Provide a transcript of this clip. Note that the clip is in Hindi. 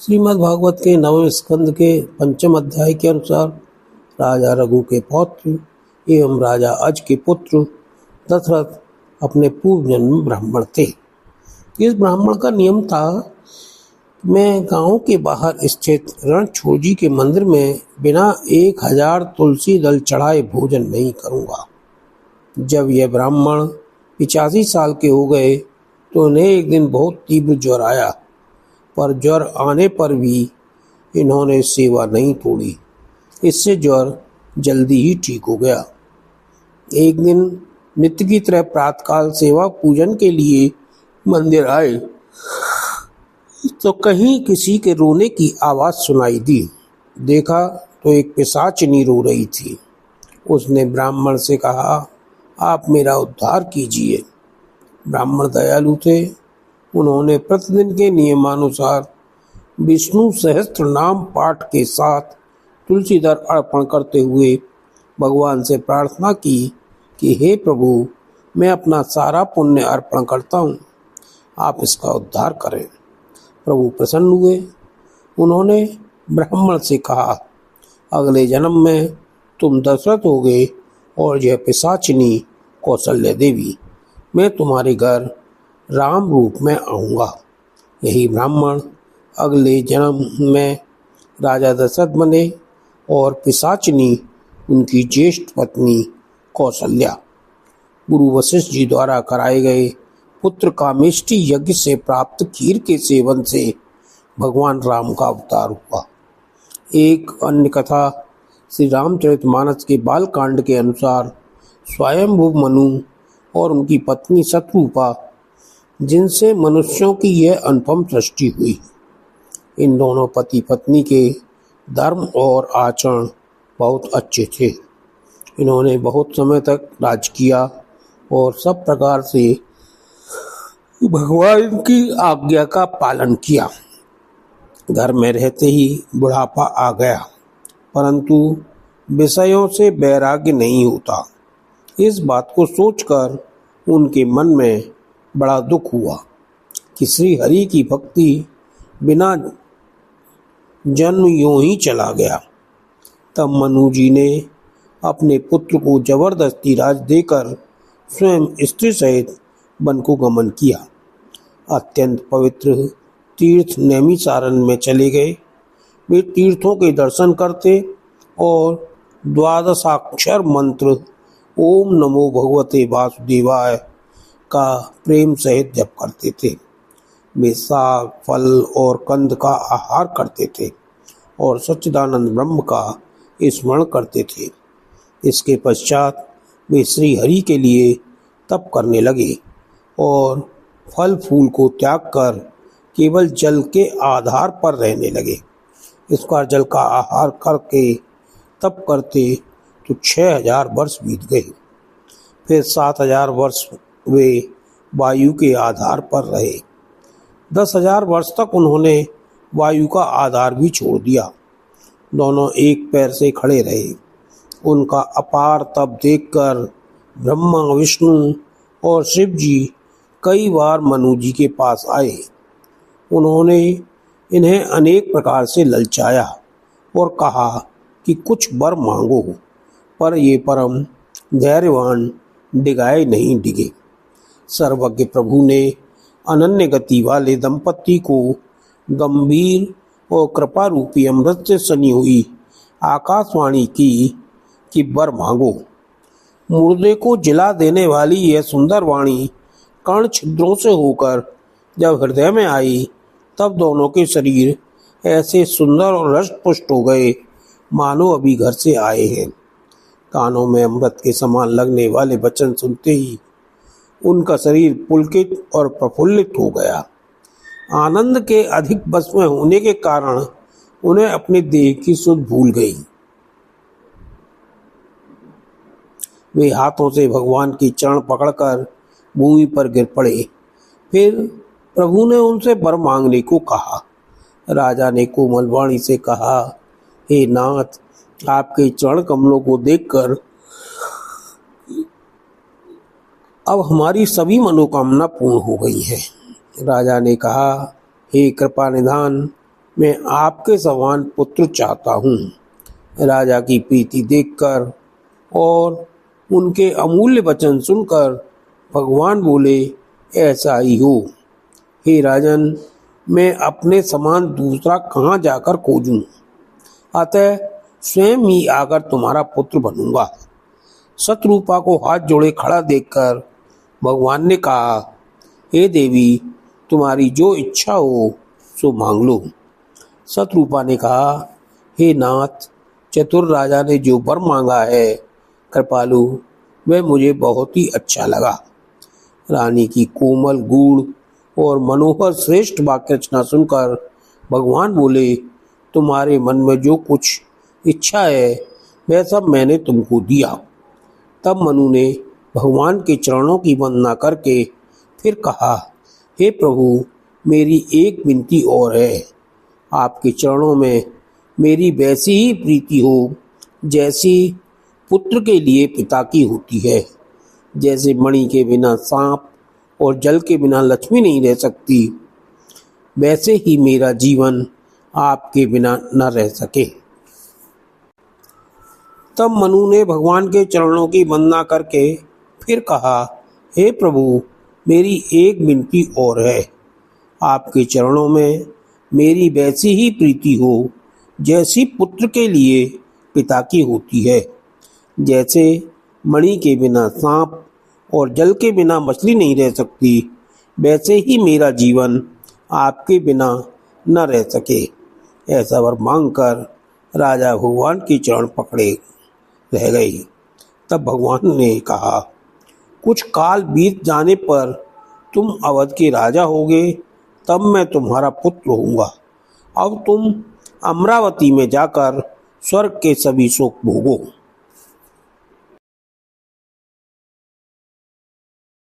श्रीमद् भागवत के नवम स्कंद के पंचम अध्याय के अनुसार राजा रघु के पौत्र एवं राजा अज के पुत्र दशरथ अपने पूर्व जन्म ब्राह्मण थे। इस ब्राह्मण का नियम था, मैं गांव के बाहर स्थित रणछोड़ के मंदिर में बिना 1000 तुलसी दल चढ़ाए भोजन नहीं करूंगा। जब यह ब्राह्मण 85 साल के हो गए तो उन्हें एक दिन बहुत तीव्र ज्वर आया, पर ज्वर आने पर भी इन्होंने सेवा नहीं तोड़ी। इससे ज्वर जल्दी ही ठीक हो गया। एक दिन नित्य की तरह प्रातःकाल सेवा पूजन के लिए मंदिर आए तो कहीं किसी के रोने की आवाज़ सुनाई दी। देखा तो एक पिशाचिनी रो रही थी। उसने ब्राह्मण से कहा, आप मेरा उद्धार कीजिए। ब्राह्मण दयालु थे। उन्होंने प्रतिदिन के नियमानुसार विष्णु सहस्त्र नाम पाठ के साथ तुलसी दल अर्पण करते हुए भगवान से प्रार्थना की कि हे प्रभु, मैं अपना सारा पुण्य अर्पण करता हूँ, आप इसका उद्धार करें। प्रभु प्रसन्न हुए। उन्होंने ब्राह्मण से कहा, अगले जन्म में तुम दशरथ होगे और यह पिशाचिनी कौशल्या देवी। मैं तुम्हारे घर राम रूप में आऊँगा। यही ब्राह्मण अगले जन्म में राजा दशरथ बने और पिशाचिनी उनकी ज्येष्ठ पत्नी कौशल्या। गुरु वशिष्ठ जी द्वारा कराए गए पुत्र कामेष्टि यज्ञ से प्राप्त खीर के सेवन से भगवान राम का अवतार हुआ। एक अन्य कथा श्री रामचरितमानस के बालकांड के अनुसार स्वयंभू मनु और उनकी पत्नी शत्रुपा, जिनसे मनुष्यों की यह अनुपम सृष्टि हुई। इन दोनों पति पत्नी के धर्म और आचरण बहुत अच्छे थे। इन्होंने बहुत समय तक राज किया और सब प्रकार से भगवान की आज्ञा का पालन किया। घर में रहते ही बुढ़ापा आ गया, परंतु विषयों से वैराग्य नहीं होता। इस बात को सोचकर उनके मन में बड़ा दुख हुआ कि श्री हरि की भक्ति बिना जन्म यूं ही चला गया। तब मनु जी ने अपने पुत्र को जबरदस्ती राज देकर स्वयं स्त्री सहित वन को गमन किया। अत्यंत पवित्र तीर्थ नैमिसारण्य में चले गए। वे तीर्थों के दर्शन करते और 12 मंत्र ओम नमो भगवते वासुदेवाय का प्रेम सहित जप करते थे। वे साग, फल और कंद का आहार करते थे और सच्चिदानंद ब्रह्म का स्मरण करते थे। इसके पश्चात वे श्री हरि के लिए तप करने लगे और फल फूल को त्याग कर केवल जल के आधार पर रहने लगे। इस प्रकार जल का आहार करके तप करते तो 6000 वर्ष बीत गए। फिर 7000 वर्ष वे वायु के आधार पर रहे। 10,000 वर्ष तक उन्होंने वायु का आधार भी छोड़ दिया। दोनों एक पैर से खड़े रहे। उनका अपार तप देखकर ब्रह्मा, विष्णु और शिव जी कई बार मनु जी के पास आए। उन्होंने इन्हें अनेक प्रकार से ललचाया और कहा कि कुछ वर मांगो, पर ये परम धैर्यवान डिगाए नहीं डिगे। सर्वज्ञ प्रभु ने अनन्य गति वाले दंपति को गंभीर और कृपा रूपी अमृत से सनी हुई आकाशवाणी की कि वर मांगो। मुर्दे को जिला देने वाली यह सुंदर वाणी कर्ण छिद्रों से होकर जब हृदय में आई, तब दोनों के शरीर ऐसे सुंदर और रस पुष्ट हो गए मानो अभी घर से आए हैं। कानों में अमृत के समान लगने वाले वचन सुनते ही उनका शरीर पुलकित और प्रफुल्लित हो गया। आनंद के अधिक बस में होने के कारण उन्हें अपने देह की सुध भूल गई। वे हाथों से भगवान की चरण पकड़कर भूमि पर गिर पड़े। फिर प्रभु ने उनसे वर मांगने को कहा। राजा ने कोमल वाणी से कहा, हे नाथ, आपके चरण कमलों को देखकर अब हमारी सभी मनोकामना पूर्ण हो गई है। राजा ने कहा, हे कृपा निधान, मैं आपके समान पुत्र चाहता हूँ। राजा की प्रीति देखकर और उनके अमूल्य वचन सुनकर भगवान बोले, ऐसा ही हो। हे राजन, मैं अपने समान दूसरा कहाँ जाकर खोजूं? अतः स्वयं ही आकर तुम्हारा पुत्र बनूंगा। शतरूपा को हाथ जोड़े खड़ा देखकर भगवान ने कहा, हे देवी, तुम्हारी जो इच्छा हो सो मांग लो। शतरूपा ने कहा, हे नाथ, चतुर राजा ने जो वर मांगा है कृपालु, वह मुझे बहुत ही अच्छा लगा। रानी की कोमल, गूढ़ और मनोहर श्रेष्ठ वाक्य रचना सुनकर भगवान बोले, तुम्हारे मन में जो कुछ इच्छा है वह सब मैंने तुमको दिया। तब मनु ने भगवान के चरणों की वंदना करके फिर कहा, हे प्रभु, मेरी एक विनती और है। आपके चरणों में मेरी वैसी ही प्रीति हो जैसी पुत्र के लिए पिता की होती है। जैसे मणि के बिना सांप और जल के बिना लक्ष्मी नहीं रह सकती, वैसे ही मेरा जीवन आपके बिना न रह सके। तब मनु ने भगवान के चरणों की वंदना करके फिर कहा, हे प्रभु, मेरी एक विनती और है। आपके चरणों में मेरी वैसी ही प्रीति हो जैसी पुत्र के लिए पिता की होती है। जैसे मणि के बिना सांप और जल के बिना मछली नहीं रह सकती, वैसे ही मेरा जीवन आपके बिना न रह सके। ऐसा वर मांगकर राजा भगवान के चरण पकड़े रह गए। तब भगवान ने कहा, कुछ काल बीत जाने पर तुम अवध के राजा होगे, तब मैं तुम्हारा पुत्र होऊंगा। अब तुम अमरावती में जाकर स्वर्ग के सभी सुख भोगो।